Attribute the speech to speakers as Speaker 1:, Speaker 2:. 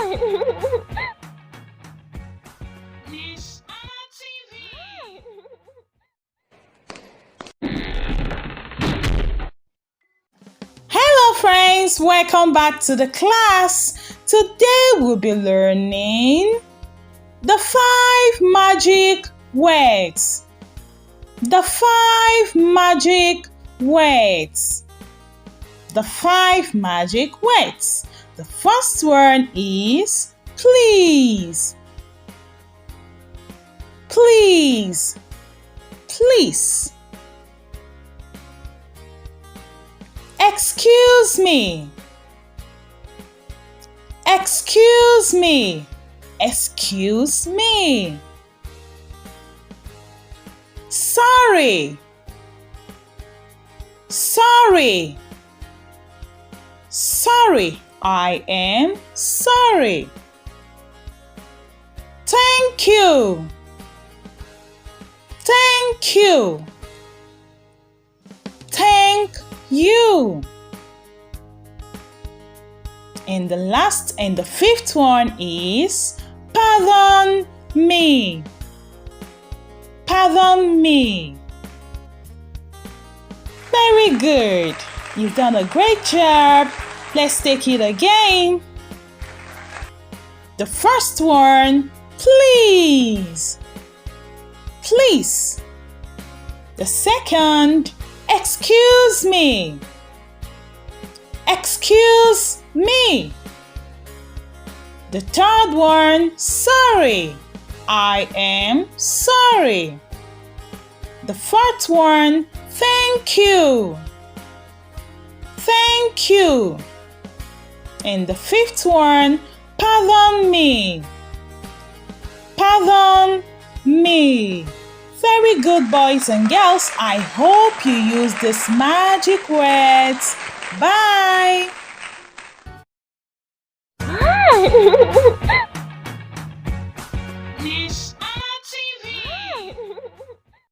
Speaker 1: Ness-ana TV.
Speaker 2: Hello friends, welcome back to the class. Today we'll be learning the 5 magic words. The 5 magic words. The 5 magic words. The first one is please. Please. Please. Excuse me. Excuse me. Excuse me. Sorry. Sorry. Sorry. I am sorry. Thank you. Thank you. Thank you. And the last and the fifth one is pardon me. Pardon me. Very good. You've done a great job. Let's take it again. The first one, please. Please. The second, excuse me. Excuse me. The third one, sorry. I am sorry. The fourth one, thank you. Thank you. And the fifth one, pardon me. Pardon me. Very good, boys and girls. I hope you use these magic words. Bye.